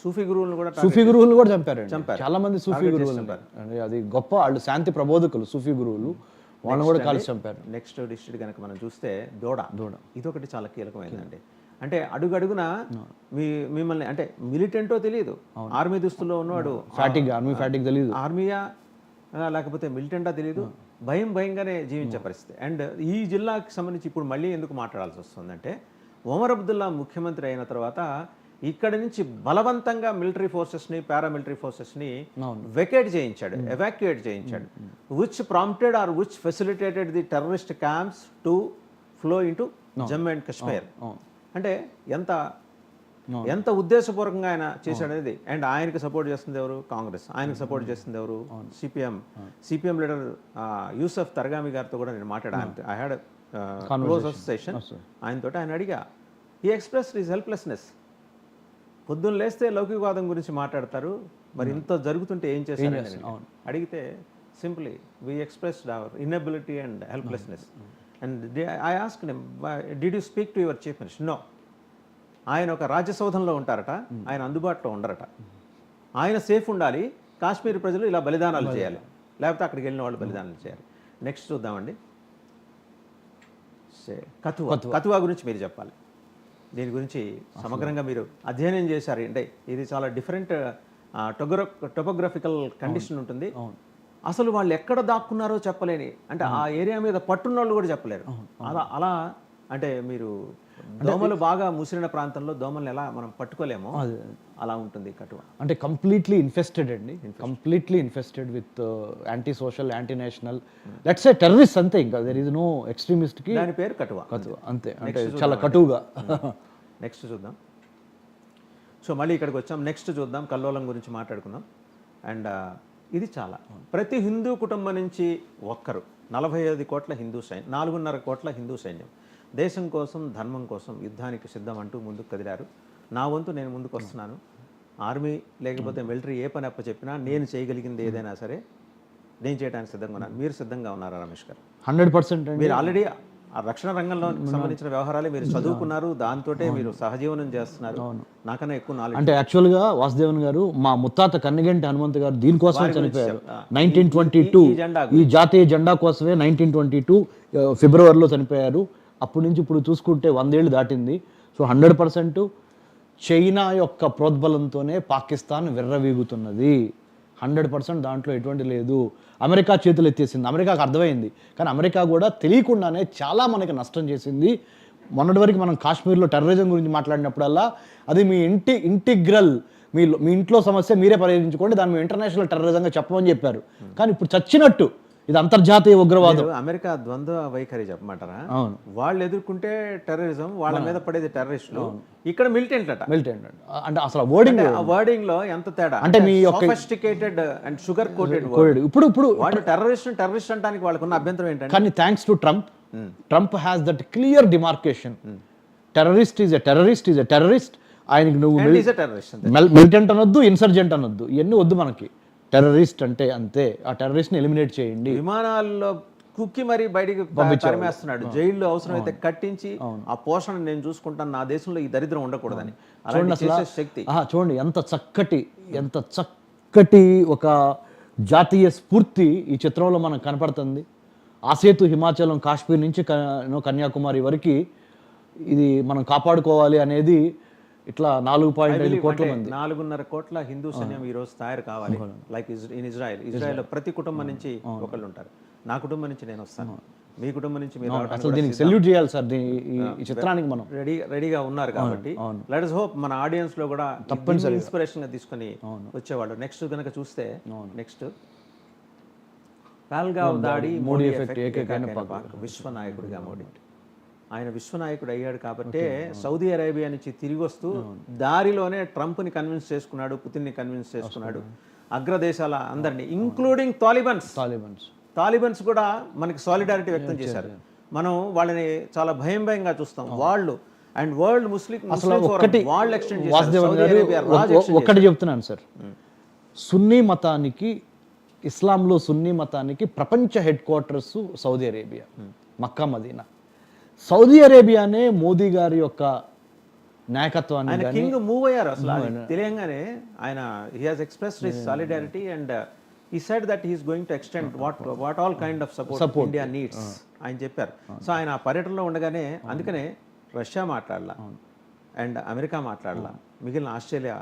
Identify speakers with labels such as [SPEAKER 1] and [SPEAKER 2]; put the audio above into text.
[SPEAKER 1] సూఫీ గురువులను కూడా
[SPEAKER 2] చంపారు. చాలా మంది సూఫీ గురువులు అది గొప్ప వాళ్ళు శాంతి ప్రబోధకులు సూఫీ గురువులు, వాళ్ళని కూడా కాల్చి చంపారు.
[SPEAKER 1] నెక్స్ట్ డిస్ట్రిక్ట్ కనుక మనం చూస్తే దోడ ఇదొకటి చాలా కీలకమైనదండి. అంటే అడుగడుగున మిమ్మల్ని అంటే మిలిటెంటో తెలియదు, ఆర్మీ దుస్తుల్లో ఉన్నవాడు
[SPEAKER 2] ఆర్మీ ఫ్యాటిక్ తెలియదు,
[SPEAKER 1] ఆర్మీయా లేకపోతే మిలిటెంటా తెలియదు, భయంగానే జీవించే పరిస్థితి. అండ్ ఈ జిల్లాకి సంబంధించి ఇప్పుడు మళ్ళీ ఎందుకు మాట్లాడాల్సి వస్తుందంటే, ఒమర్ అబ్దుల్లా ముఖ్యమంత్రి అయిన తర్వాత ఇక్కడి నుంచి బలవంతంగా మిలిటరీ ఫోర్సెస్ని పారామిలిటరీ ఫోర్సెస్ని ఎవాక్యుయేట్ చేయించాడు, which prompted or which facilitated the terrorist camps to flow into Jammu and Kashmir. అంటే ఎంత ఉద్దేశపూర్వకంగా ఆయన చేశాడనేది. అండ్ ఆయనకి సపోర్ట్ చేస్తుంది ఎవరు? కాంగ్రెస్. ఆయనకు సపోర్ట్ చేస్తుంది ఎవరు? సిపిఎం లీడర్ యూసఫ్ తర్గామి గారితో కూడా నేను మాట్లాడాను. ఐ హ్యాడ్ క్లోజ్ అసోసియేషన్ ఆయనతో. ఆయన అడిగా, ఈ ఎక్స్ప్రెస్ ఈజ్ హెల్ప్లెస్నెస్. పొద్దున్న లేస్తే లౌకికవాదం గురించి మాట్లాడతారు, మరి ఇంత జరుగుతుంటే ఏం చేశారు అడిగితే, simply we expressed our inability and helplessness. And I asked him, did you speak to your chief minister? No. ఆయన ఒక రాజ్యసౌధంలో ఉంటారట, ఆయన అందుబాటులో ఉండరట. ఆయన సేఫ్ ఉండాలి, కాశ్మీర్ ప్రజలు ఇలా బలిదానాలు చేయాలి, లేకపోతే అక్కడికి వెళ్ళిన వాళ్ళు బలిదానాలు చేయాలి. నెక్స్ట్ చూద్దామండి, కథువా గురించి మీరు చెప్పాలి. దీని గురించి సమగ్రంగా మీరు అధ్యయనం చేశారు. అంటే ఇది చాలా డిఫరెంట్ టోపోగ్రఫికల్ కండిషన్ ఉంటుంది. అసలు వాళ్ళు ఎక్కడ దాక్కున్నారో చెప్పలేని, అంటే ఆ ఏరియా మీద పట్టున్న వాళ్ళు కూడా చెప్పలేరు. అలా అంటే మీరు దోమలు బాగా ముసిరిన ప్రాంతంలో దోమలను ఎలా మనం పట్టుకోలేమో అలా ఉంటుంది కటువ.
[SPEAKER 2] అంటే కంప్లీట్లీ ఇన్ఫెస్టెడ్ అండి, completely infested with anti social, anti national, let's say terrorist అంతే. ఇంకా దేర్ ఈజ్ నో ఎక్స్ట్రీమిస్ట్ కి
[SPEAKER 1] దాని పేరు కటువ
[SPEAKER 2] అంతే. అంటే చాలా కటువుగా.
[SPEAKER 1] నెక్స్ట్ చూద్దాం. సో మళ్ళీ ఇక్కడికి వచ్చాం. నెక్స్ట్ చూద్దాం, కల్లోలం గురించి మాట్లాడుకుందాం. అండ్ ఇది చాలా ప్రతి హిందూ కుటుంబం నుంచి ఒక్కరు 45 కోట్ల హిందూ సైన్యం, 4.5 కోట్ల హిందూ సైన్యం దేశం కోసం ధర్మం కోసం యుద్ధానికి సిద్ధం అంటూ ముందుకు కదిలారు. నా వంతు నేను ముందుకు వస్తున్నాను. ఆర్మీ లేకపోతే మిలిటరీ ఏ పని అప్ప చెప్పినా నేను చేయగలిగింది ఏదైనా సరే నేను చేయడానికి సిద్ధంగా ఉన్నాను. మీరు సిద్ధంగా ఉన్నారా రమేష్ గారు?
[SPEAKER 2] 100%.
[SPEAKER 1] మీరు ఆల్రెడీ ఆ రక్షణ రంగంలో సంబంధించిన వ్యవహారాలే మీరు చదువుకున్నారు, దాంతోటే మీరు సహజీవనం చేస్తున్నారు. నాకన్నా ఎక్కువ నాలెడ్జ్.
[SPEAKER 2] అంటే యాక్చువల్గా వాసుదేవన్ గారు, మా ముత్తాత కన్నగంటి హనుమంత్ గారు దీనికోసం చనిపోయారు. 1922 ఈ జాతీయ జెండా కోసమే 1922 ఫిబ్రవరిలో చనిపోయారు. అప్పటి నుంచి ఇప్పుడు చూసుకుంటే 100 ఏళ్ళు దాటింది. సో 100% చైనా యొక్క ప్రోద్బలంతోనే పాకిస్తాన్ విర్రవీగుతున్నది. 100% దాంట్లో ఎటువంటి లేదు. అమెరికా చేతులు ఎత్తేసింది, అమెరికాకు అర్థమైంది. కానీ అమెరికా కూడా తెలియకుండానే చాలా మనకి నష్టం చేసింది. మొన్నటి వరకు మనం కాశ్మీర్లో టెర్రరిజం గురించి మాట్లాడినప్పుడల్లా అది మీ ఇంటిగ్రల్, మీ ఇంట్లో సమస్య మీరే పరిహరించుకోండి, దాన్ని ఇంటర్నేషనల్ టెర్రరిజంగా చెప్పమని చెప్పారు. కానీ ఇప్పుడు చచ్చినట్టు ఇది అంతర్జాతీయ ఉగ్రవాదం.
[SPEAKER 1] అమెరికా ద్వంద్వ వైఖరి చెప్పమంటారా? వాళ్ళు ఎదుర్కొంటే టెర్రరిజం, వాళ్ళ మీద పడేది టెర్రరిస్టులు, ఇక్కడ మిలిటెంట్
[SPEAKER 2] అంటే అసలు
[SPEAKER 1] వర్డింగ్ లో ఎంత తేడా.
[SPEAKER 2] అంటే మీ
[SPEAKER 1] సోఫిస్టికేటెడ్ అండ్ షుగర్ కోటెడ్.
[SPEAKER 2] ఇప్పుడు
[SPEAKER 1] వాళ్ళు టెర్రరిస్ట్ అంటానికి వాళ్ళకున్న అభ్యంతరం ఏంటంటే,
[SPEAKER 2] కానీ thanks to Trump has that clear demarcation. Terrorist is a terrorist. ఆయనకి నువ్వు మిలిటెంట్ అనొద్దు, ఇన్సర్జెంట్ అనొద్దు, ఇవన్నీ వద్దు మనకి. టెర్రరిస్ట్ అంటే అంతే, ఆ టెర్రరిస్ట్ని ఎలిమినేట్ చేయండి.
[SPEAKER 1] విమానాల్లో కుక్కి మరీ బయటికి తరిమేస్తున్నాడు, జైల్లో అవసరమైతే కట్టించి ఆ పోషణ నేను చూసుకుంటాను, నా దేశంలో ఈ దరిద్రం ఉండకూడదని. శక్తి
[SPEAKER 2] చూడండి, ఎంత చక్కటి ఒక జాతీయ స్ఫూర్తి ఈ చిత్రంలో మనకు కనపడుతుంది. ఆసేతు హిమాచలం, కాశ్మీర్ నుంచి కన్యాకుమారి వరకు ఇది మనం కాపాడుకోవాలి అనేది ఇట్లా 4.5 కోట్ల మంది,
[SPEAKER 1] 4.5 కోట్ల హిందూ సైన్యం ఈ రోజు తయారు కావాలి. లైక్ ఇన్ ఇజ్రాయెల్ ప్రతి కుటుంబం నుంచి ఒకళ్ళు ఉంటారు. నా కుటుంబం నుంచి నేను వస్తాను, మీ కుటుంబం నుంచి మీరు
[SPEAKER 2] అసలు దీనికి సెల్యూట్ చేయాలి సార్. ఈ చిత్రానికి మనం
[SPEAKER 1] రెడీగా ఉన్నారు కాబట్టి లెట్స్ హోప్ మన ఆడియన్స్ లో కూడా తప్పనిసరి ఇన్స్పిరేషన్ గా తీసుకుని వచ్చేవాళ్ళు. నెక్స్ట్ కనుక చూస్తే, నెక్స్ట్ పహల్గావ్ దాడి, మోడీ ఎఫెక్ట్, విశ్వనాయకుడిగా మోడీ. ఆయన విశ్వనాయకుడు అయ్యాడు కాబట్టి సౌదీ అరేబియా నుంచి తిరిగి వస్తూ దారిలోనే ట్రంప్ని కన్విన్స్ చేసుకున్నాడు, పుతిన్ని కన్విన్స్ చేసుకున్నాడు, అగ్రదేశాల అందరినీ ఇంక్లూడింగ్ తాలిబన్స్ కూడా మనకి సాలిడారిటీ వ్యక్తం చేశారు. మనం వాళ్ళని చాలా భయంగా చూస్తాం. వాళ్ళు అండ్ వరల్డ్ ముస్లిం వాళ్ళు ఎక్స్టెండ్ చేశారు.
[SPEAKER 2] ఒక్కటి చెప్తున్నాను సార్, సున్నీ మతానికి, ఇస్లాంలో సున్నీ మతానికి ప్రపంచ హెడ్ క్వార్టర్స్ సౌదీ అరేబియా, మక్కా మదీనా. సౌదీ అరేబియానే మోదీ గారి యొక్క నాయకత్వాన్ని
[SPEAKER 1] ఆయన
[SPEAKER 2] కానీ
[SPEAKER 1] కింగ్ మూవ్ అయ్యారు అసలు అది తెలియంగానే ఆయన he has expressed his solidarity and he said that he's going to extend what all kind of support India needs ఆయన చెప్పారు. సో ఆయన ఆ పర్యటనలో ఉండగానే అందుకనే రష్యా మాట్లాడాల అండ్ అమెరికా మాట్లాడాల, మిగిలిన ఆస్ట్రేలియా